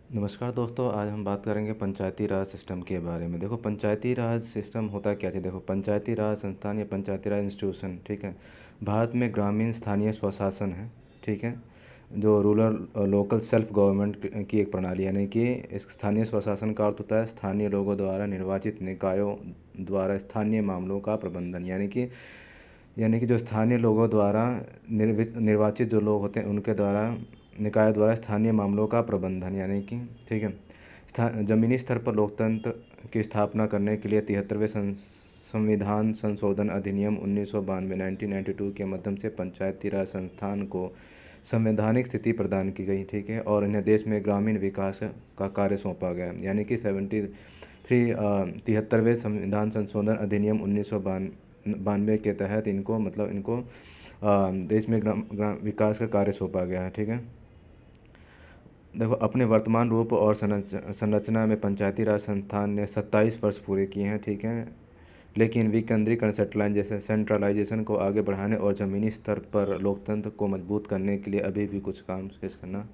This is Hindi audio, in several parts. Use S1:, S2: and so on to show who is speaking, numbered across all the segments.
S1: नमस्कार दोस्तों, आज हम बात करेंगे पंचायती राज सिस्टम के बारे में। देखो, पंचायती राज सिस्टम होता क्या है। देखो, पंचायती राज संस्थान या पंचायती राज इंस्टीट्यूशन, ठीक है, भारत में ग्रामीण स्थानीय स्वशासन है, ठीक है, जो रूरल लोकल सेल्फ गवर्नमेंट की एक प्रणाली है। यानी कि इस स्थानीय स्वशासन का अर्थ होता है स्थानीय लोगों द्वारा निर्वाचित निकायों द्वारा स्थानीय मामलों का प्रबंधन। यानी कि जो स्थानीय लोगों द्वारा निर्वाचित जो लोग होते हैं उनके द्वारा निकाय द्वारा स्थानीय मामलों का प्रबंधन, यानी कि, ठीक है, ज़मीनी स्तर पर लोकतंत्र की स्थापना करने के लिए 73वें संविधान संशोधन अधिनियम 1992 1992 के माध्यम से पंचायती राज संस्थान को संवैधानिक स्थिति प्रदान की गई, ठीक है, और इन्हें देश में ग्रामीण विकास का कार्य सौंपा गया। यानी कि 73वें संविधान संशोधन अधिनियम 1992 के तहत इनको देश में ग्राम ग्राम विकास का कार्य सौंपा गया है, ठीक है। देखो, अपने वर्तमान रूप और संरचना में पंचायती राज संस्थान ने 27 वर्ष पूरे किए हैं, ठीक है, लेकिन विकेंद्रीकरण सेंट्रलाइजेशन को आगे बढ़ाने और ज़मीनी स्तर पर लोकतंत्र को मजबूत करने के लिए अभी भी कुछ काम शेष करना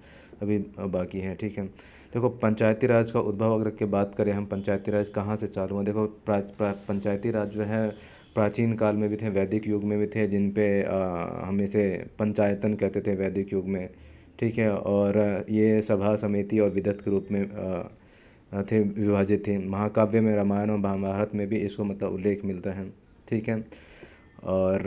S1: अभी बाकी है, ठीक है। देखो, पंचायती राज का उद्भव अगर के बात करें हम, पंचायती राज कहाँ से चालू हुआ। देखो, पंचायती राज जो है प्राचीन काल में भी थे, वैदिक युग में भी थे, जिन पे हम इसे पंचायतन कहते थे वैदिक युग में, ठीक है, और ये सभा समिति और विधत के रूप में थे, विभाजित थे। महाकाव्य में, रामायण और महाभारत में भी इसको उल्लेख मिलता है, ठीक है। और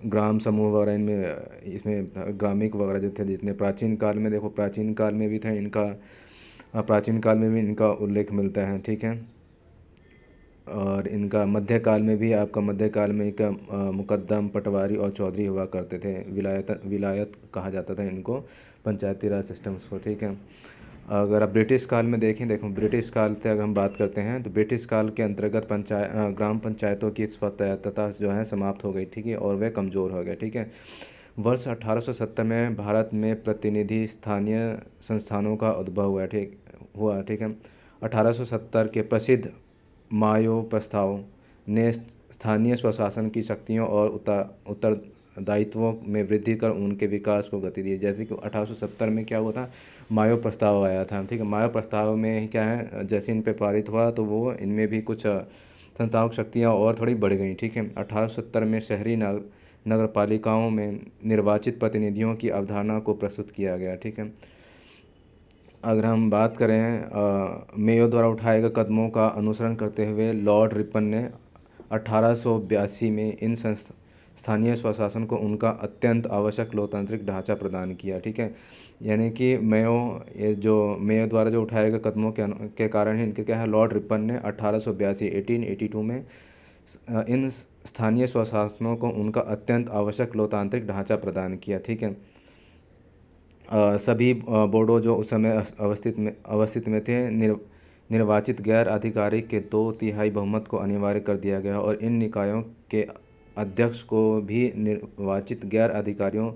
S1: ग्राम समूह वगैरह इनमें इसमें ग्रामिक वगैरह जो थे, जितने प्राचीन काल में, देखो प्राचीन काल में भी था इनका, प्राचीन काल में भी इनका उल्लेख मिलता है, ठीक है। और इनका मध्यकाल में भी, आपका मध्यकाल में इनका मुकद्दम, पटवारी और चौधरी हुआ करते थे। विलायत कहा जाता था इनको, पंचायती राज सिस्टम्स को, ठीक है। अगर आप ब्रिटिश काल में देखें, देखो ब्रिटिश काल से अगर हम बात करते हैं तो ब्रिटिश काल के अंतर्गत ग्राम पंचायतों की स्वायत्तता जो है समाप्त हो गई, ठीक है, और वह कमज़ोर हो गए, ठीक है। वर्ष 1870 में भारत में प्रतिनिधि स्थानीय संस्थानों का उद्भव ठीक है। 1870 के प्रसिद्ध मायो प्रस्ताव ने स्थानीय स्वशासन की शक्तियों और उत्तरदायित्वों में वृद्धि कर उनके विकास को गति दी। जैसे कि 1870 में क्या हुआ था, मायो प्रस्ताव आया था, ठीक है। मायो प्रस्ताव में क्या है, जैसे इन पे पारित हुआ तो वो इनमें भी कुछ संस्थाओं की शक्तियाँ और थोड़ी बढ़ गई, ठीक है। 1870 में शहरी नगर पालिकाओं में निर्वाचित प्रतिनिधियों की अवधारणा को प्रस्तुत किया गया, ठीक है। अगर हम बात करें मेयो द्वारा उठाए गए कदमों का अनुसरण करते हुए लॉर्ड रिपन ने 1882 में इन स्थानीय स्वशासन को उनका अत्यंत आवश्यक लोकतांत्रिक ढांचा प्रदान किया, ठीक है। यानी कि मेयो द्वारा जो उठाए गए कदमों के कारण ही इनके क्या है, लॉर्ड रिपन ने 1882 1882 में इन स्थानीय स्वशासनों को उनका अत्यंत आवश्यक लोकतांत्रिक ढांचा प्रदान किया, ठीक है। सभी बोर्डो जो उस समय अवस्थित में थे, निर्वाचित गैर आधिकारिक के 2/3 बहुमत को अनिवार्य कर दिया गया और इन निकायों के अध्यक्ष को भी निर्वाचित गैर अधिकारियों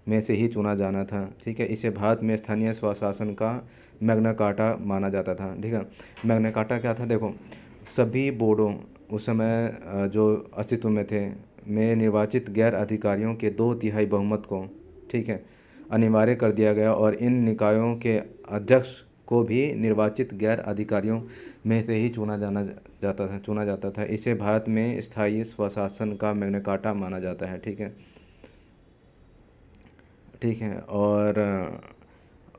S1: में से ही चुना जाना था, ठीक है। इसे भारत में स्थानीय स्वशासन का मैग्ना कार्टा माना जाता था, ठीक है। मैग्ना कार्टा क्या था, देखो सभी बोर्डों उस समय जो अस्तित्व में थे में निर्वाचित गैर अधिकारियों के 2/3 बहुमत को, ठीक है, अनिवार्य कर दिया गया और इन निकायों के अध्यक्ष को भी निर्वाचित गैर अधिकारियों में से ही चुना जाता था। इसे भारत में स्थायी स्वशासन का मैग्ना कार्टा माना जाता है, ठीक है, ठीक है। और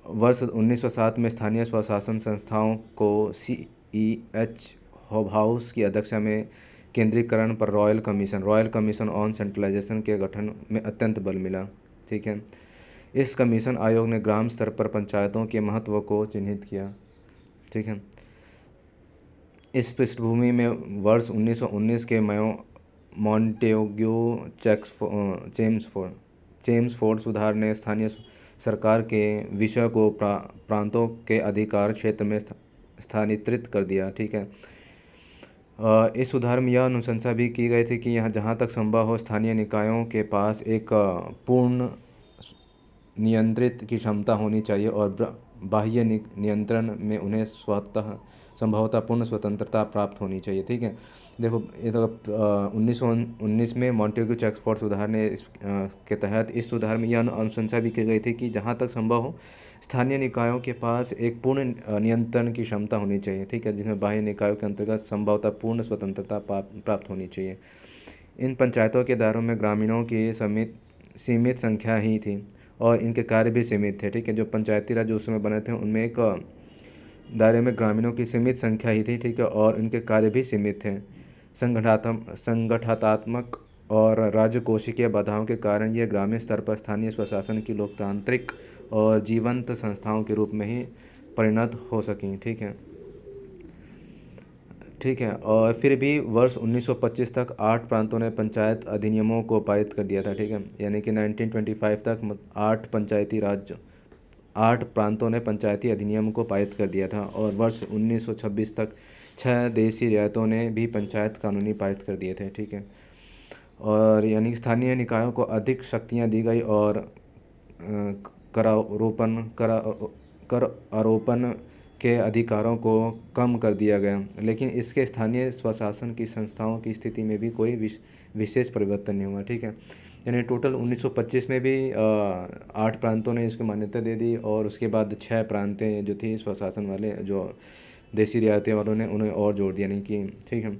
S1: वर्ष 1907 में स्थानीय स्वशासन संस्थाओं को CEH हॉबहाउस की अध्यक्षता में केंद्रीकरण पर रॉयल कमीशन ऑन सेंट्रलाइजेशन के गठन में अत्यंत बल मिला, ठीक है। इस कमीशन आयोग ने ग्राम स्तर पर पंचायतों के महत्व को चिन्हित किया, ठीक है। इस पृष्ठभूमि में वर्ष 1919 के मॉन्टेग्यू चेम्सफोर्ड सुधार ने स्थानीय सरकार के विषय को प्रांतों के अधिकार क्षेत्र में स्थानांतरित कर दिया, ठीक है। इस सुधार में यह अनुशंसा भी की गई थी कि यहाँ जहाँ तक संभव हो स्थानीय निकायों के पास एक पूर्ण नियंत्रित की क्षमता होनी चाहिए और बाह्य नियंत्रण में उन्हें संभवतः पूर्ण स्वतंत्रता प्राप्त होनी चाहिए। ठीक है, देखो ये तो 1919 में मॉन्टेग्यू चेम्सफोर्ड सुधार ने के तहत इस सुधार में यह अनुशंसा भी की गई थी कि जहाँ तक संभव हो स्थानीय निकायों के पास एक पूर्ण नियंत्रण की क्षमता होनी चाहिए। ठीक है, जिसमें बाह्य निकायों के अंतर्गत संभवतः पूर्ण स्वतंत्रता प्राप्त होनी चाहिए। इन पंचायतों के दायरों में ग्रामीणों की सीमित संख्या ही थी और इनके कार्य भी सीमित थे। ठीक है, जो पंचायती राज उस समय बने थे उनमें एक दायरे में ग्रामीणों की सीमित संख्या ही थी। ठीक है, और इनके कार्य भी सीमित थे। संगठनात्मक और राजकोषीय बाधाओं के कारण यह ग्रामीण स्तर पर स्थानीय स्वशासन की लोकतांत्रिक और जीवंत संस्थाओं के रूप में ही परिणत हो सकें। ठीक है, ठीक है, और फिर भी वर्ष 1925 तक 8 प्रांतों ने पंचायत अधिनियमों को पारित कर दिया था। ठीक है, यानी कि 1925 तक 8 प्रांतों ने पंचायती अधिनियम को पारित कर दिया था और वर्ष 1926 तक 6 देशी रियासतों ने भी पंचायत कानूनी पारित कर दिए थे। ठीक है, और यानी कि स्थानीय निकायों को अधिक शक्तियां दी गई और कर आरोपण के अधिकारों को कम कर दिया गया, लेकिन इसके स्थानीय स्वशासन की संस्थाओं की स्थिति में भी कोई विशेष परिवर्तन नहीं हुआ। ठीक है, यानी टोटल 1925 में भी 8 प्रांतों ने इसको मान्यता दे दी और उसके बाद 6 प्रांतें जो थी स्वशासन वाले, जो देशी रियासतें वालों ने उन्हें और जोड़ दिया। यानी कि ठीक है,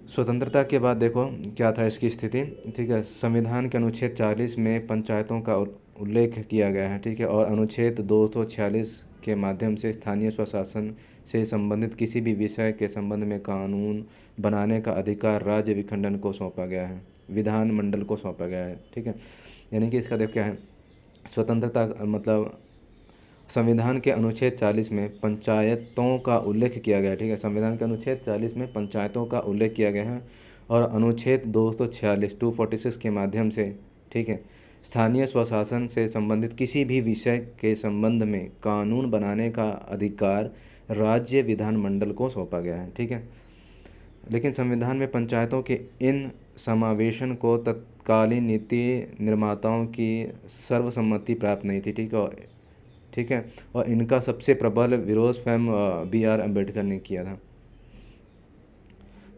S1: स्वतंत्रता के बाद देखो क्या था इसकी स्थिति। ठीक है, संविधान के अनुच्छेद 40 में पंचायतों का उल्लेख किया गया है। ठीक है, और अनुच्छेद 246 के माध्यम से स्थानीय स्वशासन से संबंधित किसी भी विषय के संबंध में कानून बनाने का अधिकार राज्य विखंडन को सौंपा गया है, विधानमंडल को सौंपा गया है। ठीक है, यानी कि इसका देखो क्या है, स्वतंत्रता मतलब संविधान के अनुच्छेद 40 में पंचायतों का उल्लेख किया गया है। ठीक है, संविधान के अनुच्छेद 40 में पंचायतों का उल्लेख किया गया है और अनुच्छेद 246 के माध्यम से, ठीक है, स्थानीय स्वशासन से संबंधित किसी भी विषय के संबंध में कानून बनाने का अधिकार राज्य विधानमंडल को सौंपा गया है। ठीक है, लेकिन संविधान में पंचायतों के इन समावेशन को तत्कालीन नीति निर्माताओं की सर्वसम्मति प्राप्त नहीं थी। ठीक है, और इनका सबसे प्रबल विरोध स्वयं BR अम्बेडकर ने किया था।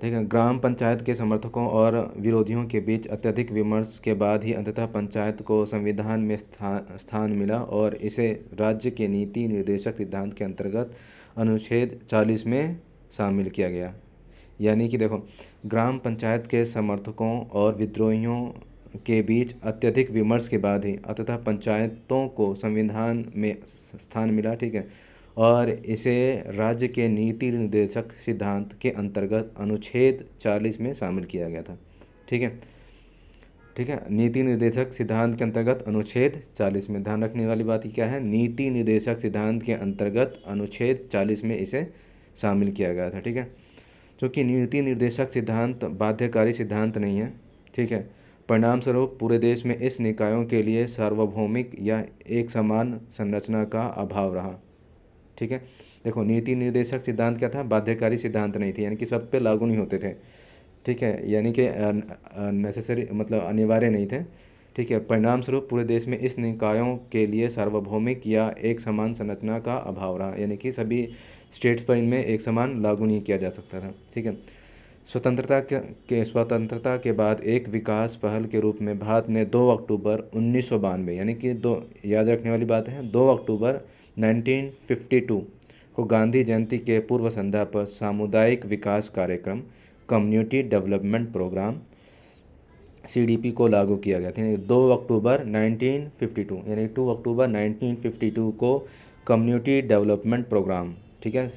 S1: ठीक है, ग्राम पंचायत के समर्थकों और विरोधियों के बीच अत्यधिक विमर्श के बाद ही अंततः पंचायत को संविधान में स्थान मिला और इसे राज्य के नीति निर्देशक सिद्धांत के अंतर्गत अनुच्छेद 40 में शामिल किया गया। यानी कि देखो, ग्राम पंचायत के समर्थकों और विद्रोहियों के बीच अत्यधिक विमर्श के बाद ही अंततः पंचायतों को संविधान में स्थान मिला। ठीक है, और इसे राज्य के नीति निर्देशक सिद्धांत के अंतर्गत अनुच्छेद 40 में शामिल किया गया था। ठीक है, ठीक है, नीति निर्देशक सिद्धांत के अंतर्गत अनुच्छेद 40 में, ध्यान रखने वाली बात क्या है, नीति निर्देशक सिद्धांत के अंतर्गत अनुच्छेद 40 में इसे शामिल किया गया था। ठीक है, क्योंकि नीति निर्देशक सिद्धांत बाध्यकारी सिद्धांत नहीं है। ठीक है, परिणामस्वरूप पूरे देश में इस निकायों के लिए सार्वभौमिक या एक समान संरचना का अभाव रहा। ठीक है, देखो नीति निर्देशक सिद्धांत क्या था, बाध्यकारी सिद्धांत नहीं थी, यानी कि सब पे लागू नहीं होते थे। ठीक है, यानी कि नेसेसरी मतलब अनिवार्य नहीं थे। ठीक है, परिणामस्वरूप पूरे देश में इस निकायों के लिए सार्वभौमिक या एक समान संरचना का अभाव रहा, यानी कि सभी स्टेट्स पर इनमें एक समान लागू नहीं किया जा सकता था। ठीक है, स्वतंत्रता के बाद एक विकास पहल के रूप में भारत ने 2 अक्टूबर 1992, यानी कि याद रखने वाली बात है, 2 अक्टूबर 1952 को गांधी जयंती के पूर्व संध्या पर सामुदायिक विकास कार्यक्रम कम्युनिटी डेवलपमेंट प्रोग्राम CDP को लागू किया गया था। 2 अक्टूबर 1952, यानी 2 अक्टूबर 1952 को कम्युनिटी डेवलपमेंट प्रोग्राम, ठीक है,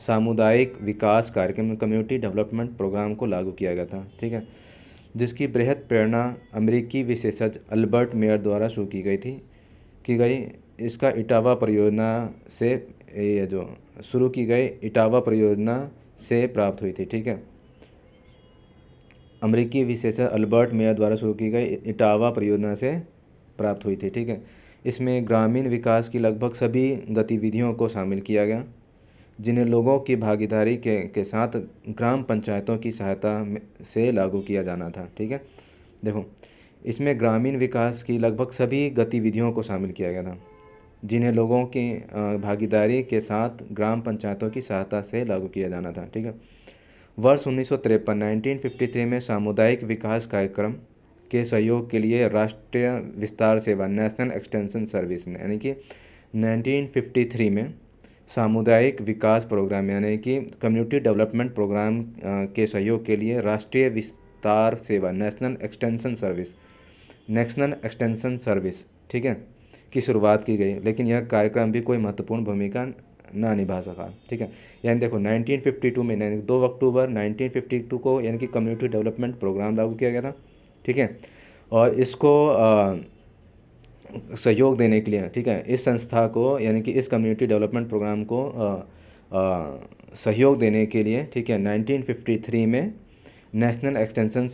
S1: सामुदायिक विकास कार्यक्रम कम्युनिटी डेवलपमेंट प्रोग्राम को लागू किया गया था। ठीक है, जिसकी बृहद प्रेरणा अमेरिकी विशेषज्ञ अल्बर्ट मेयर द्वारा शुरू की गई। इसका इटावा परियोजना से ये जो शुरू की गई इटावा परियोजना से प्राप्त हुई थी। ठीक है, अमेरिकी विशेषज्ञ अल्बर्ट मेयर द्वारा शुरू की गई इटावा परियोजना से प्राप्त हुई थी। ठीक है, इसमें ग्रामीण विकास की लगभग सभी गतिविधियों को शामिल किया गया, जिन्हें लोगों की भागीदारी के साथ ग्राम पंचायतों की सहायता से लागू किया जाना था। ठीक है, देखो इसमें ग्रामीण विकास की लगभग सभी गतिविधियों को शामिल किया गया था, जिन्हें लोगों की भागीदारी के साथ ग्राम पंचायतों की सहायता से लागू किया जाना था। ठीक है। वर्ष 1953 1953 में सामुदायिक विकास कार्यक्रम के सहयोग के लिए राष्ट्रीय विस्तार सेवा नेशनल एक्सटेंशन सर्विस ने यानी कि 1953 में सामुदायिक विकास प्रोग्राम यानी कि कम्युनिटी डेवलपमेंट प्रोग्राम के सहयोग के लिए राष्ट्रीय विस्तार सेवा नेशनल एक्सटेंशन सर्विस ठीक है की शुरुआत की गई, लेकिन यह कार्यक्रम भी कोई महत्वपूर्ण भूमिका ना निभा सका। ठीक है। यानी देखो 1952 में यानी 2 अक्टूबर 1952 को यानी कि कम्युनिटी डेवलपमेंट प्रोग्राम लागू किया गया था। ठीक है। और इसको सहयोग देने के लिए ठीक है इस संस्था को यानी कि इस कम्युनिटी डेवलपमेंट प्रोग्राम को सहयोग देने के लिए ठीक है 1953 में नेशनल एक्सटेंशन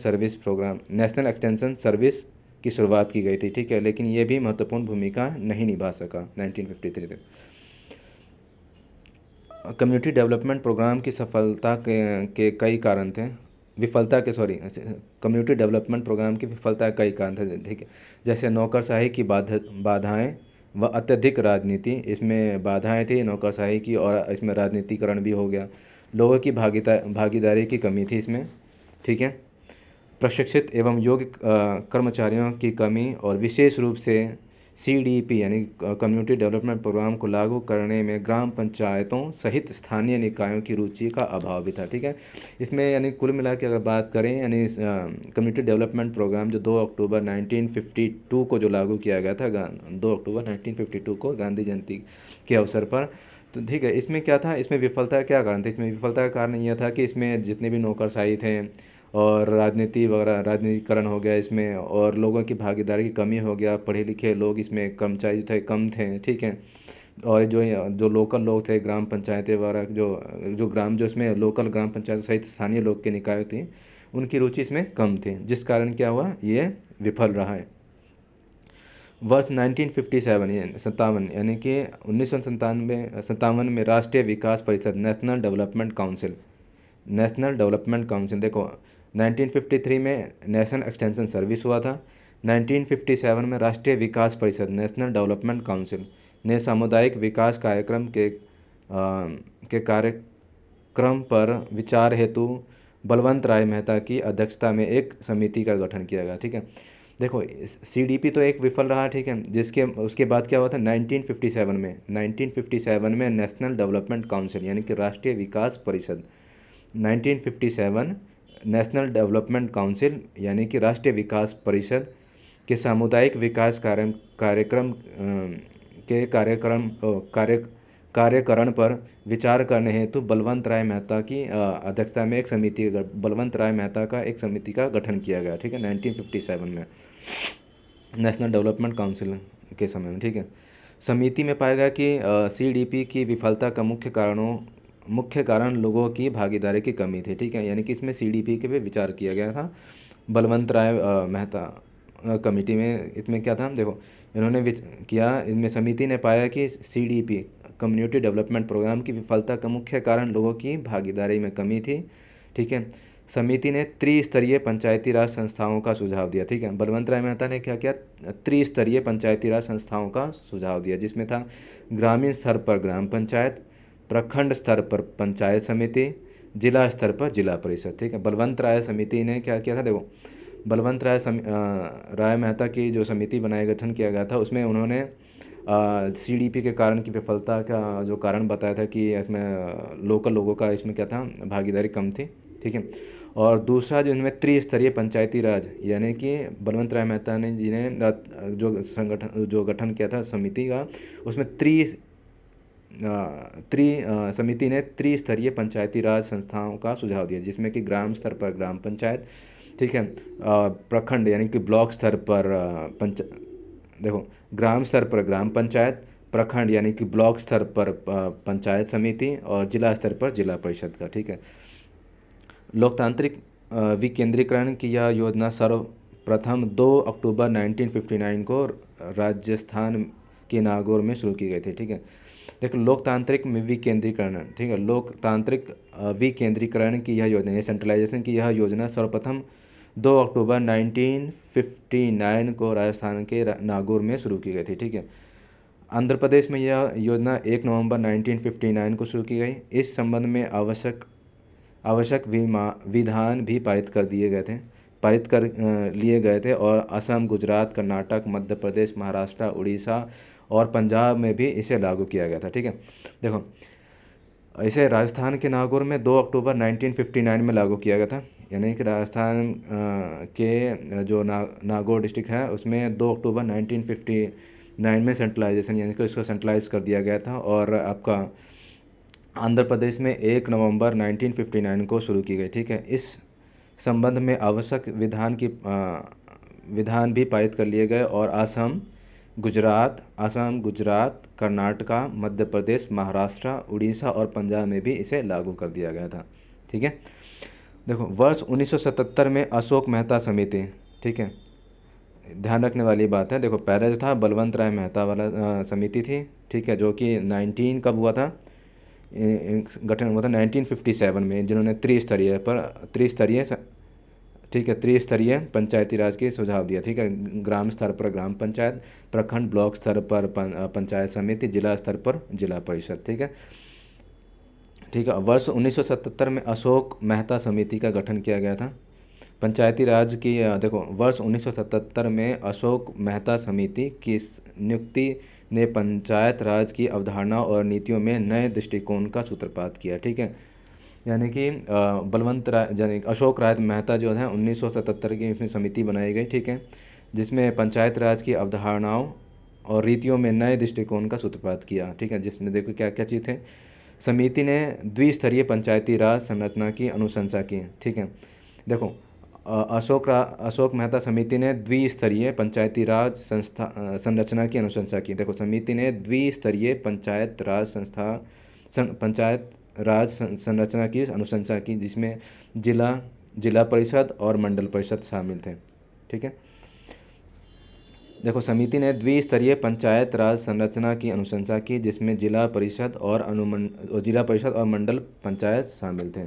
S1: सर्विस की शुरुआत की गई थी। ठीक है। लेकिन ये भी महत्वपूर्ण भूमिका नहीं निभा सका 1953 तक। कम्युनिटी डेवलपमेंट प्रोग्राम की सफलता के कई कारण थे कम्युनिटी डेवलपमेंट प्रोग्राम की विफलता के कई कारण थे। ठीक है। जैसे नौकरशाही की बाधाएं व अत्यधिक राजनीति, इसमें बाधाएं थी नौकरशाही की और इसमें राजनीतिकरण भी हो गया। लोगों की भागीदारी की कमी थी इसमें। ठीक है। प्रशिक्षित एवं योग्य कर्मचारियों की कमी और विशेष रूप से CDP यानी कम्युनिटी डेवलपमेंट प्रोग्राम को लागू करने में ग्राम पंचायतों सहित स्थानीय निकायों की रुचि का अभाव भी था। ठीक है। इसमें यानी कुल मिला के अगर बात करें यानी कम्युनिटी डेवलपमेंट प्रोग्राम जो 2 अक्टूबर 1952 को जो लागू किया गया था 2 अक्टूबर 1952 को गांधी जयंती के अवसर पर, तो ठीक है इसमें क्या था, इसमें विफलता का क्या कारण था? इसमें विफलता का कारण यह था कि इसमें जितने भी नौकरशाही थे और राजनीति वगैरह राजनीतिकरण हो गया इसमें, और लोगों की भागीदारी की कमी हो गया, पढ़े लिखे लोग इसमें कर्मचारी थे कम थे। ठीक है। और जो लोकल लोग थे ग्राम पंचायतें वगैरह जो इसमें लोकल ग्राम पंचायत सहित स्थानीय लोग के निकाय थी उनकी रुचि इसमें कम थी, जिस कारण क्या हुआ ये विफल रहा है। वर्ष 1957 यानी कि 1957 में राष्ट्रीय विकास परिषद नेशनल डेवलपमेंट काउंसिल देखो 1953 में नेशनल एक्सटेंशन सर्विस हुआ था। 1957 में राष्ट्रीय विकास परिषद नेशनल डेवलपमेंट काउंसिल ने सामुदायिक विकास के कार्यक्रम पर विचार हेतु बलवंत राय मेहता की अध्यक्षता में एक समिति का गठन किया गया। ठीक है। देखो CDP तो एक विफल रहा। ठीक है। उसके बाद क्या हुआ था 1957 में नेशनल डेवलपमेंट काउंसिल यानी कि राष्ट्रीय विकास परिषद 1957 नेशनल डेवलपमेंट काउंसिल यानी कि राष्ट्रीय विकास परिषद के सामुदायिक विकास कार्यक्रम के कार्यकरण पर विचार करने हेतु बलवंत राय मेहता की अध्यक्षता में बलवंत राय मेहता का एक समिति का गठन किया गया। ठीक है। 1957 में नेशनल डेवलपमेंट काउंसिल के समय में। ठीक है। समिति में पाया गया कि CDP की विफलता का मुख्य कारण लोगों की भागीदारी की कमी थी। ठीक है। यानी कि इसमें CDP के पे विचार किया गया था बलवंत राय मेहता कमेटी में। इसमें क्या था देखो इन्होंने इनमें समिति ने पाया कि CDP कम्युनिटी डेवलपमेंट प्रोग्राम की विफलता का मुख्य कारण लोगों की भागीदारी में कमी थी। ठीक है। समिति ने त्रिस्तरीय पंचायती राज संस्थाओं का सुझाव दिया। ठीक है। बलवंत राय मेहता ने क्या किया, त्रिस्तरीय पंचायती राज संस्थाओं का सुझाव दिया, जिसमें था ग्रामीण स्तर पर ग्राम पंचायत, प्रखंड स्तर पर पंचायत समिति, जिला स्तर पर जिला परिषद। ठीक है। बलवंत राय समिति ने क्या किया था देखो बलवंत राय मेहता की जो समिति बनाए गठन किया गया था उसमें उन्होंने CDP के कारण की विफलता का जो कारण बताया था कि इसमें लोकल लोगों का इसमें क्या था भागीदारी कम थी। ठीक है। और दूसरा जो इनमें त्रिस्तरीय पंचायती राज यानी कि बलवंत राय मेहता ने जिन्हें जो गठन किया था समिति का उसमें समिति ने त्रिस्तरीय पंचायती राज संस्थाओं का सुझाव दिया, जिसमें कि ग्राम स्तर पर ग्राम पंचायत, ठीक है, प्रखंड यानी कि ब्लॉक स्तर पर ग्राम स्तर पर ग्राम पंचायत, प्रखंड यानी कि ब्लॉक स्तर पर पंचायत समिति और जिला स्तर पर जिला परिषद का। ठीक है। लोकतांत्रिक विकेंद्रीकरण की यह योजना सर्वप्रथम 2 अक्टूबर 1959 को राजस्थान के नागौर में शुरू की गई थी। ठीक है। देखो लोकतांत्रिक विकेंद्रीकरण, ठीक है, लोकतांत्रिक विकेंद्रीकरण की यह योजना सेंट्रलाइजेशन की यह योजना सर्वप्रथम 2 अक्टूबर 1959 को राजस्थान के नागौर में शुरू की गई थी। ठीक है। आंध्र प्रदेश में यह योजना 1 नवंबर 1959 को शुरू की गई। इस संबंध में आवश्यक विधान भी पारित कर लिए गए थे और असम, गुजरात, कर्नाटक, मध्य प्रदेश, महाराष्ट्र, उड़ीसा और पंजाब में भी इसे लागू किया गया था। ठीक है, देखो इसे राजस्थान के नागौर में 2 अक्टूबर 1959 में लागू किया गया था। यानी कि राजस्थान के जो नागौर डिस्ट्रिक्ट है उसमें 2 अक्टूबर 1959 में सेंट्रलाइजेशन यानी कि इसको सेंट्रलाइज कर दिया गया था। और आपका आंध्र प्रदेश में 1 नवंबर 1959 को शुरू की गई। ठीक है, इस संबंध में आवश्यक विधान भी पारित कर लिए गए और असम, गुजरात, कर्नाटका, मध्य प्रदेश, महाराष्ट्र, उड़ीसा और पंजाब में भी इसे लागू कर दिया गया था। ठीक है, देखो वर्ष 1977 में अशोक मेहता समिति, ठीक है, ध्यान रखने वाली बात है। देखो पहले जो था बलवंत राय मेहता वाला समिति थी। ठीक है, जो कि 19 कब हुआ था, गठन हुआ था 1957 में, जिन्होंने त्रिस्तरीय पंचायती राज के सुझाव दिया। ठीक है, ग्राम स्तर पर ग्राम पंचायत, प्रखंड ब्लॉक स्तर पर पंचायत समिति, जिला स्तर पर जिला परिषद। ठीक है, वर्ष 1977 में अशोक मेहता समिति का गठन किया गया था। पंचायती राज की देखो वर्ष 1977 में अशोक मेहता समिति की नियुक्ति ने पंचायत राज की अवधारणा और नीतियों में नए दृष्टिकोण का सूत्रपात किया। ठीक है, यानी कि बलवंत राय यानी अशोक राय मेहता जो है 1977 की इसमें समिति बनाई गई। ठीक है, जिसमें पंचायत राज की अवधारणाओं और रीतियों में नए दृष्टिकोण का सूत्रपात किया। ठीक है, जिसमें देखो क्या क्या चीज़ थे। समिति ने द्विस्तरीय पंचायती राज संरचना की अनुशंसा की। ठीक है, देखो अशोक मेहता समिति ने द्विस्तरीय पंचायती राज संरचना की अनुशंसा की। देखो समिति ने द्विस्तरीय पंचायत राज संरचना की अनुशंसा की, जिसमें जिला परिषद और मंडल परिषद शामिल थे। ठीक है, देखो समिति ने द्विस्तरीय पंचायत राज संरचना की अनुशंसा की, जिसमें जिला परिषद और मंडल पंचायत शामिल थे।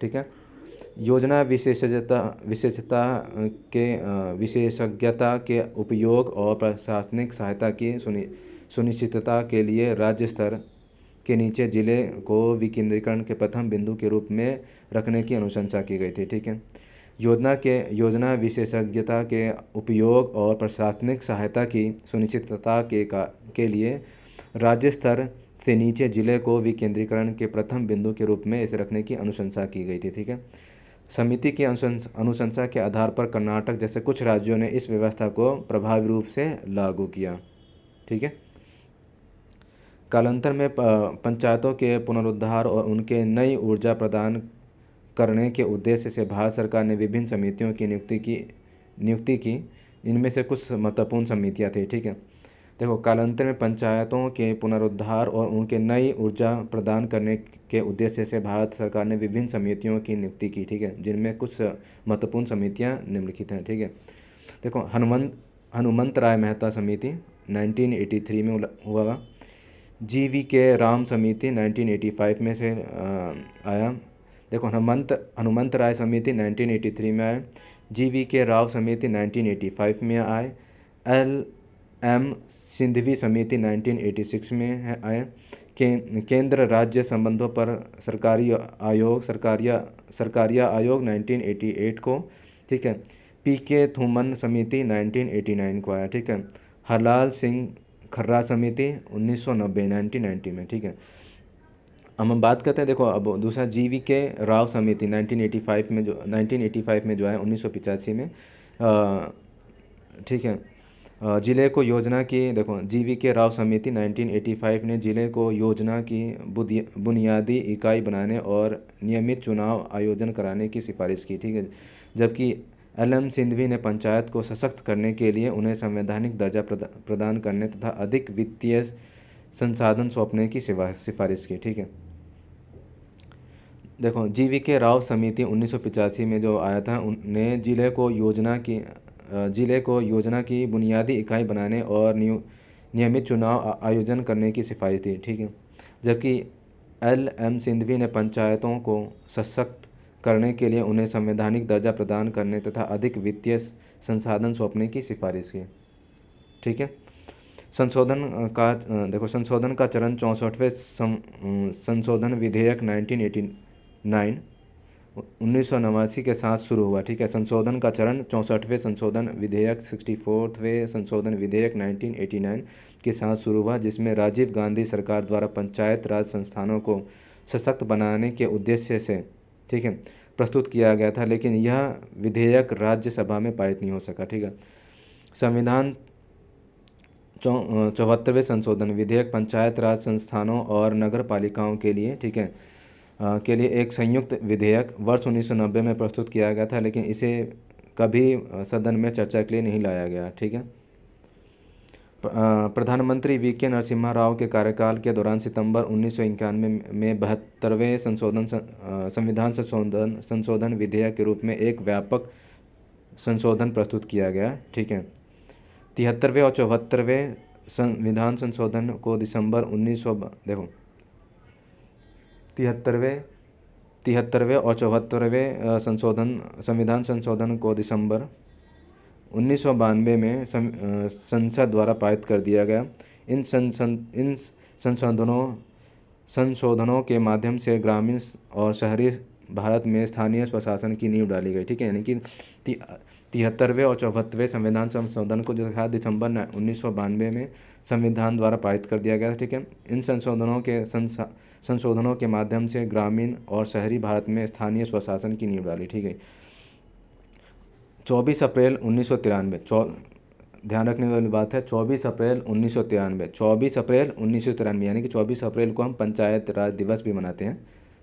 S1: ठीक है, योजना विशेषज्ञता के उपयोग और प्रशासनिक सहायता की सुनिश्चितता के लिए राज्य स्तर के नीचे जिले को विकेंद्रीकरण के प्रथम बिंदु के रूप में रखने की अनुशंसा की गई थी। ठीक है, योजना विशेषज्ञता के उपयोग और प्रशासनिक सहायता की सुनिश्चितता के लिए राज्य स्तर से नीचे जिले को विकेंद्रीकरण के प्रथम बिंदु के रूप में इसे रखने की अनुशंसा की गई थी। ठीक है, समिति की अनुशंसा के आधार पर कर्नाटक जैसे कुछ राज्यों ने इस व्यवस्था को प्रभावी रूप से लागू किया। ठीक है, कालांतर में पंचायतों के पुनरुद्धार और उनके नई ऊर्जा प्रदान करने के उद्देश्य से भारत सरकार ने विभिन्न समितियों की नियुक्ति की। इनमें से कुछ महत्वपूर्ण समितियां थी। ठीक है, देखो कालांतर में पंचायतों के पुनरुद्धार और उनके नई ऊर्जा प्रदान करने के उद्देश्य से भारत सरकार ने विभिन्न समितियों की नियुक्ति की। ठीक है, जिनमें कुछ महत्वपूर्ण समितियां निम्नलिखित हैं। ठीक है, देखो हनुमंत राय मेहता समिति 1983 में हुआ। GV राम समिति 1985 में से आया। देखो हनुमंत राय समिति 1983 में आए। GV राव समिति 1985 में आए। LM सिंधवी समिति 1986 में आए। केंद्र राज्य संबंधों पर सरकारिया आयोग 1988 को। ठीक है, PK थुमन समिति 1989 को आया। ठीक है, हरलाल सिंह खर्रा समिति 1990 में। ठीक है, हम बात करते हैं। देखो अब दूसरा GV राव समिति 1985 में जो है 1985 में। ठीक है, जिले को योजना की देखो GV राव समिति 1985 ने जिले को योजना की बुनियादी इकाई बनाने और नियमित चुनाव आयोजन कराने की सिफारिश की। ठीक है, जबकि LM सिंधवी ने पंचायत को सशक्त करने के लिए उन्हें संवैधानिक दर्जा प्रदान करने तथा अधिक वित्तीय संसाधन सौंपने की सिफारिश की। ठीक है, देखो GV राव समिति 1985 में जो आया था, उन्हें जिले को योजना की बुनियादी इकाई बनाने और नियमित चुनाव आयोजन करने की सिफारिश थी। ठीक है, जबकि LM सिंधवी ने पंचायतों को सशक्त करने के लिए उन्हें संवैधानिक दर्जा प्रदान करने तथा अधिक वित्तीय संसाधन सौंपने की सिफारिश की। ठीक है, देखो संशोधन का चरण 64वें संशोधन विधेयक 1989 1989 के साथ शुरू हुआ। ठीक है, संशोधन का चरण 64वें संशोधन विधेयक 64वें संशोधन विधेयक 1989 के साथ शुरू हुआ, जिसमें राजीव गांधी सरकार द्वारा पंचायत राज संस्थानों को सशक्त बनाने के उद्देश्य से, ठीक है, प्रस्तुत किया गया था, लेकिन यह विधेयक राज्यसभा में पारित नहीं हो सका। ठीक है, संविधान 74वें संशोधन विधेयक पंचायत राज संस्थानों और नगर पालिकाओं के लिए, ठीक है, के लिए एक संयुक्त विधेयक वर्ष 1990 में प्रस्तुत किया गया था, लेकिन इसे कभी सदन में चर्चा के लिए नहीं लाया गया। ठीक है, प्रधानमंत्री वीके नरसिम्हा राव के कार्यकाल के दौरान सितंबर 1991 में 72वें संविधान संशोधन विधेयक के रूप में एक व्यापक संशोधन प्रस्तुत किया गया। ठीक है, 73वें और 74वें संविधान संशोधन को दिसंबर 1900 देखो 73वें और 74वें संविधान संशोधन को दिसंबर 1992 में संसद द्वारा पारित कर दिया गया। इन संशोधनों के माध्यम से ग्रामीण और शहरी भारत में स्थानीय स्वशासन की नींव डाली गई। ठीक है, यानी कि 73वें और 74वें संविधान संशोधन को जो था दिसंबर 1992 में संविधान द्वारा पारित कर दिया गया। ठीक है, इन संशोधनों के माध्यम से ग्रामीण और शहरी भारत में स्थानीय स्वशासन की नींव डाली। ठीक है, 24 अप्रैल 1993 ध्यान रखने वाली बात है, 24 अप्रैल 1993 यानी कि 24 अप्रैल को हम पंचायत राज दिवस भी मनाते हैं।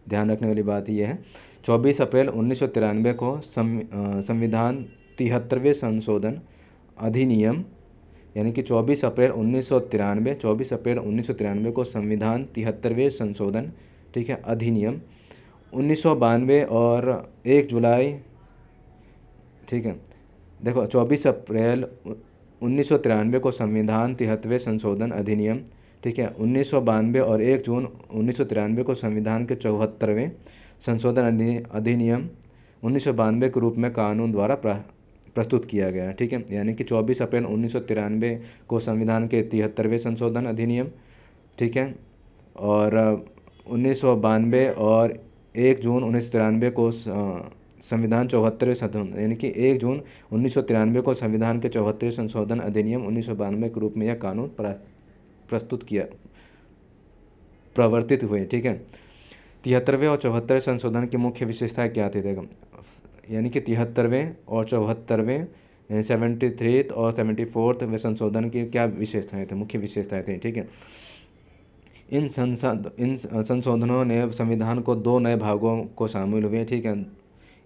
S1: ध्यान रखने वाली बात ये है, 24 अप्रैल 1993 को संविधान 73वें संशोधन अधिनियम, यानी कि 24 अप्रैल 1993 को संविधान 73वें संशोधन, ठीक है, अधिनियम 1992 और 1 जुलाई, ठीक है, देखो 24 अप्रैल 1993 को संविधान 73वें संशोधन अधिनियम, ठीक है, 1992 और 1 जून 1993 को संविधान के 74वें संशोधन अधिनियम 1992 के रूप में कानून द्वारा प्रस्तुत किया गया। ठीक है, यानी कि 24 अप्रैल 1993 को संविधान के 73वें संशोधन अधिनियम, ठीक है, और 1992 और 1 जून 1993 को संविधान 74वें संशोधन, यानी कि 1 जून 1993 को संविधान के 74वें संशोधन अधिनियम 1992 के रूप में यह कानून प्रवर्तित हुए। ठीक है, 73वें और 74वें संशोधन की मुख्य विशेषताएं क्या थी? देखो, यानी कि 73वें और 74वें 73 और 74वें संशोधन की क्या विशेषताएं थे, मुख्य विशेषताएं थी। ठीक है, इन संशोधनों ने संविधान को 2 नए भागों को शामिल हुए। ठीक है,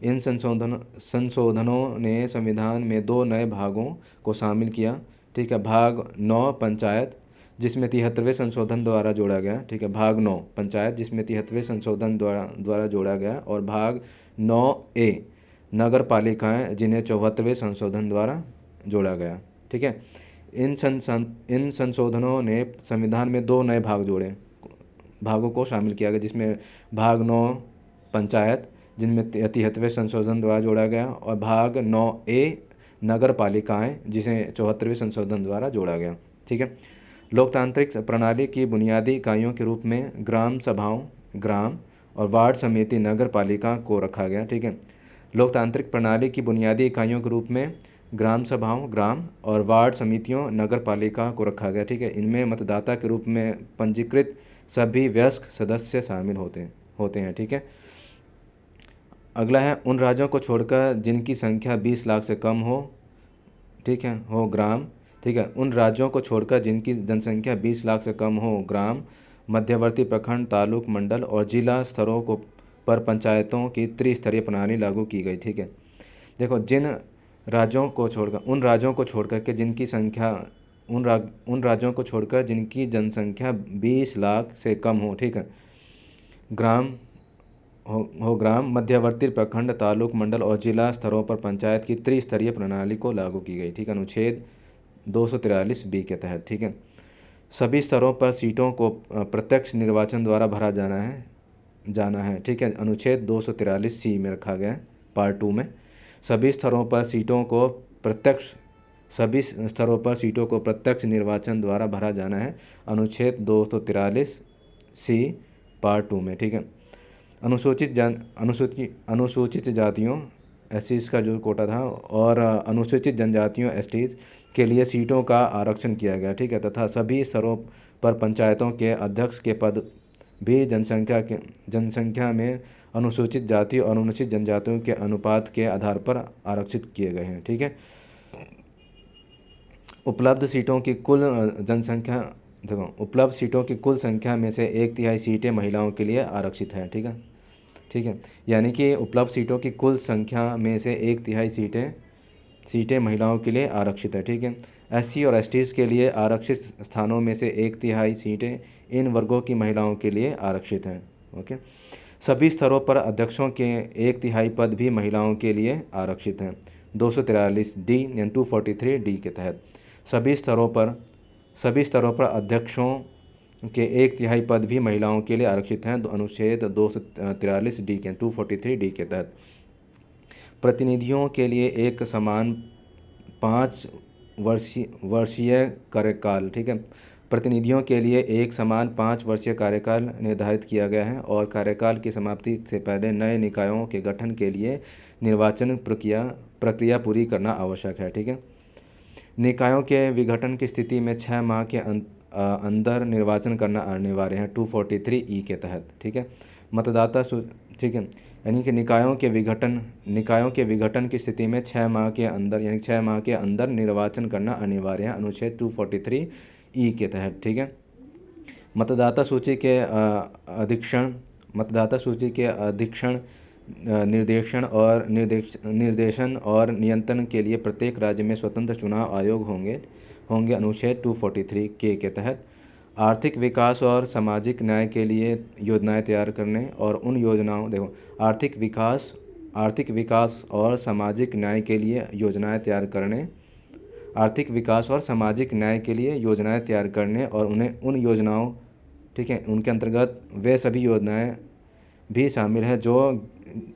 S1: इन संशोधनों ने संविधान में 2 नए भागों को शामिल किया। ठीक है, भाग 9 पंचायत, जिसमें 73वें संशोधन द्वारा जोड़ा गया। ठीक है, भाग 9 पंचायत, जिसमें 73वें संशोधन द्वारा जोड़ा गया, और भाग 9A नगर पालिकाएँ, जिन्हें 74वें संशोधन द्वारा जोड़ा गया। ठीक है, इन संशोधनों ने संविधान में 2 नए भागों को शामिल किया गया, जिसमें भाग 9 पंचायत, जिनमें 73वें संशोधन द्वारा जोड़ा गया, और भाग 9A नगर पालिकाएँ, जिसे 74वें संशोधन द्वारा जोड़ा गया। ठीक है, लोकतांत्रिक प्रणाली की बुनियादी इकाइयों के रूप में ग्राम सभाओं, ग्राम और वार्ड समिति नगर पालिका को रखा गया। ठीक है, लोकतांत्रिक प्रणाली की बुनियादी इकाइयों के रूप में ग्राम सभाओं, ग्राम और वार्ड समितियों नगर पालिका को रखा गया। ठीक है, इनमें मतदाता के रूप में पंजीकृत सभी वयस्क सदस्य शामिल होते हैं। ठीक है, अगला है, उन राज्यों को छोड़कर जिनकी संख्या 20 लाख से कम हो, ठीक है, हो ग्राम, ठीक है, उन राज्यों को छोड़कर जिनकी जनसंख्या 20 लाख से कम हो, ग्राम, मध्यवर्ती प्रखंड, तालुक, मंडल और जिला स्तरों को पर पंचायतों की त्रिस्तरीय प्रणाली लागू की गई। ठीक है, देखो, उन राज्यों को छोड़कर जिनकी जनसंख्या 20 लाख से कम हो, ठीक है, ग्राम, मध्यवर्ती प्रखंड, तालुक, मंडल और जिला स्तरों पर पंचायत की त्रिस्तरीय प्रणाली को लागू की गई। ठीक है, अनुच्छेद 243B के तहत। ठीक है, सभी स्तरों पर सीटों को प्रत्यक्ष निर्वाचन द्वारा भरा जाना है। ठीक है, अनुच्छेद 243C में रखा गया है, पार्ट 2 में। सभी स्तरों पर सीटों को प्रत्यक्ष सभी स्तरों पर सीटों को प्रत्यक्ष निर्वाचन द्वारा भरा जाना है, अनुच्छेद 243 सी पार्ट 2 में, ठीक है। अनुसूचित जातियों एससीज का जो कोटा था और अनुसूचित जनजातियों एसटीज के लिए सीटों का आरक्षण किया गया, ठीक है, तथा सभी स्तरों पर पंचायतों के अध्यक्ष के पद भी जनसंख्या में अनुसूचित जाति और अनुसूचित जनजातियों के अनुपात के आधार पर आरक्षित किए गए हैं, ठीक है। उपलब्ध सीटों की कुल कुल संख्या में से 1/3 सीटें महिलाओं के लिए आरक्षित हैं, ठीक है। यानी कि उपलब्ध सीटों की कुल संख्या में से 1/3 सीटें महिलाओं के लिए आरक्षित है, ठीक है। एससी और एसटीज़ के लिए आरक्षित स्थानों में से 1/3 सीटें इन वर्गों की महिलाओं के लिए आरक्षित हैं, ओके। सभी स्तरों पर अध्यक्षों के 1/3 पद भी महिलाओं के लिए आरक्षित हैं, 243 डी यानी 243 डी के तहत। सभी स्तरों पर अध्यक्षों के 1/3 पद भी महिलाओं के लिए आरक्षित हैं, अनुच्छेद 243 डी के 243 डी के तहत। प्रतिनिधियों के लिए एक समान 5 वर्षीय कार्यकाल, ठीक है। प्रतिनिधियों के लिए एक समान 5 वर्षीय कार्यकाल निर्धारित किया गया है और कार्यकाल की समाप्ति से पहले नए निकायों के गठन के लिए निर्वाचन प्रक्रिया पूरी करना आवश्यक है, ठीक है। निकायों के विघटन की स्थिति में 6 माह के अंदर निर्वाचन करना अनिवार्य है, 243 ई के तहत, ठीक है। ठीक है, यानी कि निकायों के विघटन की स्थिति में 6 माह के अंदर यानी 6 माह के अंदर निर्वाचन करना अनिवार्य है, अनुच्छेद 243 ई के तहत, ठीक है। मतदाता सूची के अधीक्षण निर्देशन और नियंत्रण के लिए प्रत्येक राज्य में स्वतंत्र चुनाव आयोग होंगे, अनुच्छेद 243 के तहत। आर्थिक विकास और सामाजिक न्याय के लिए योजनाएं तैयार करने और उन योजनाओं आर्थिक विकास और सामाजिक न्याय के लिए योजनाएं तैयार करने और उन्हें उन योजनाओं, ठीक है, उनके अंतर्गत वे सभी योजनाएं भी शामिल है जो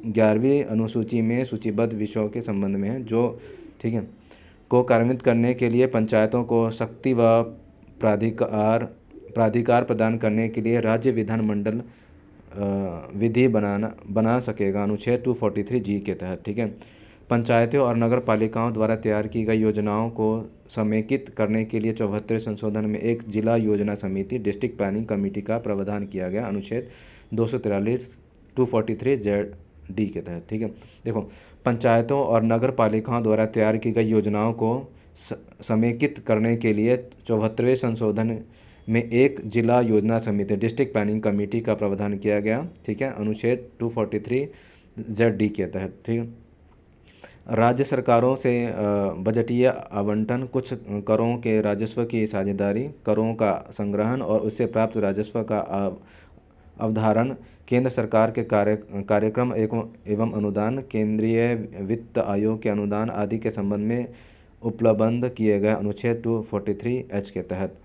S1: 11वीं अनुसूची में सूचीबद्ध विषयों के संबंध में है, जो, ठीक है, को कार्यान्वित करने के लिए पंचायतों को शक्ति व प्राधिकार प्रदान करने के लिए राज्य विधानमंडल विधि बना सकेगा, अनुच्छेद 243 जी के तहत, ठीक है। पंचायतों और नगर पालिकाओं द्वारा तैयार की गई योजनाओं को समेकित करने के लिए 74वें संशोधन में एक जिला योजना समिति डिस्ट्रिक्ट प्लानिंग कमेटी का प्रावधान किया गया, अनुच्छेद 243 जेड डी के तहत, ठीक है। देखो, पंचायतों और नगर पालिकाओं द्वारा तैयार की गई योजनाओं को समेकित करने के लिए 74वें संशोधन में एक जिला योजना समिति डिस्ट्रिक्ट प्लानिंग कमेटी का प्रावधान किया गया, ठीक है, अनुच्छेद 243 जेड डी के तहत, ठीक है। राज्य सरकारों से बजटीय आवंटन, कुछ करों के राजस्व की साझेदारी, करों का संग्रहण और उससे प्राप्त राजस्व का अवधारण, केंद्र सरकार के कार्यक्रम एवं अनुदान, केंद्रीय वित्त आयोग के अनुदान आदि के संबंध में उपलब्ध किए गए, अनुच्छेद 243 एच के तहत।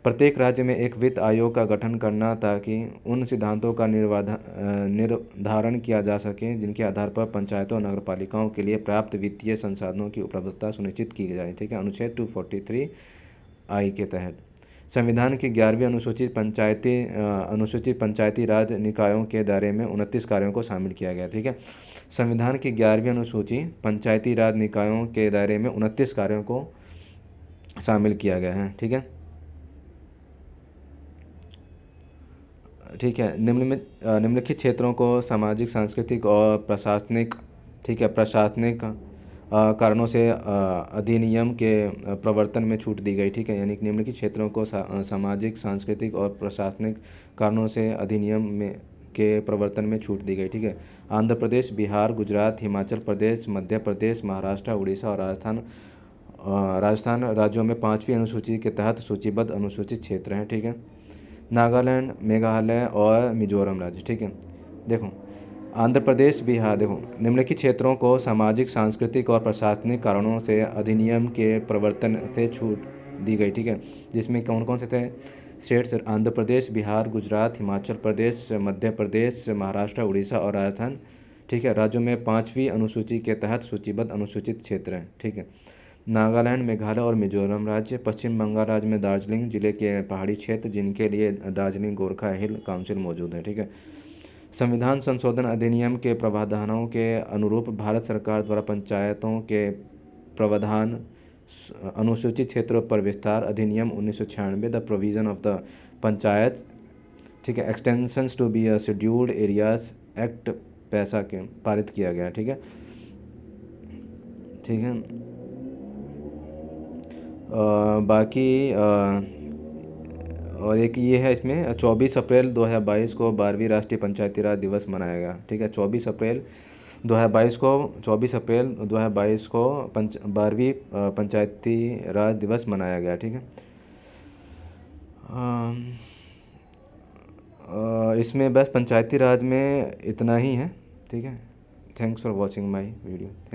S1: प्रत्येक राज्य में एक वित्त आयोग का गठन करना ताकि उन सिद्धांतों का निर्धारण किया जा सके जिनके आधार पर पंचायतों और नगरपालिकाओं के लिए प्राप्त वित्तीय संसाधनों की उपलब्धता सुनिश्चित की जाए, ठीक है, अनुच्छेद 243 आई के तहत। संविधान की 11वीं अनुसूचित पंचायती राज निकायों के दायरे में 29 कार्यों को शामिल किया गया, ठीक है। संविधान की 11वीं अनुसूची पंचायती राज निकायों के दायरे में 29 कार्यों को शामिल किया गया है, ठीक है। ठीक है, निम्नलिखित क्षेत्रों को सामाजिक, सांस्कृतिक और प्रशासनिक, ठीक है, कारणों से अधिनियम के प्रवर्तन में छूट दी गई, ठीक है। यानी कि निम्नलिखित क्षेत्रों को सामाजिक, सांस्कृतिक और प्रशासनिक कारणों से अधिनियम के प्रवर्तन में छूट दी गई, ठीक है। आंध्र प्रदेश, बिहार, गुजरात, हिमाचल प्रदेश, मध्य प्रदेश, महाराष्ट्र, उड़ीसा और राजस्थान राज्यों में 5वीं अनुसूची के तहत सूचीबद्ध अनुसूचित क्षेत्र हैं, ठीक है। नागालैंड, मेघालय और मिजोरम राज्य, ठीक है। देखो, आंध्र प्रदेश, बिहार, देखो, निम्नलिखित क्षेत्रों को सामाजिक, सांस्कृतिक और प्रशासनिक कारणों से अधिनियम के प्रवर्तन से छूट दी गई, ठीक है। जिसमें कौन कौन से थे स्टेट्स? आंध्र प्रदेश, बिहार, गुजरात, हिमाचल प्रदेश, मध्य प्रदेश, महाराष्ट्र, उड़ीसा और राजस्थान, ठीक है, राज्यों में 5वीं अनुसूची के तहत सूचीबद्ध अनुसूचित क्षेत्र हैं, ठीक है। नागालैंड, मेघालय और मिजोरम राज्य। पश्चिम बंगाल राज्य में दार्जिलिंग जिले के पहाड़ी क्षेत्र, जिनके लिए दार्जिलिंग गोरखा हिल काउंसिल मौजूद है। ठीक है। संविधान संशोधन अधिनियम के प्रावधानों के अनुरूप भारत सरकार द्वारा पंचायतों के प्रावधान अनुसूचित क्षेत्रों पर विस्तार अधिनियम 1996, the provision of the panchayat, ठीक है, extensions to be scheduled areas act PESA के पारित किया गया। ठीक है। ठीक है। बाकी और एक ये है इसमें 24 अप्रैल 2022 को 12वीं राष्ट्रीय पंचायती राज दिवस मनाया गया। ठीक है। 24 अप्रैल 2022 को 12वीं पंचायती राज दिवस मनाया गया। ठीक है। इसमें बस पंचायती राज में इतना ही है। ठीक है। Thanks for watching my video. Thank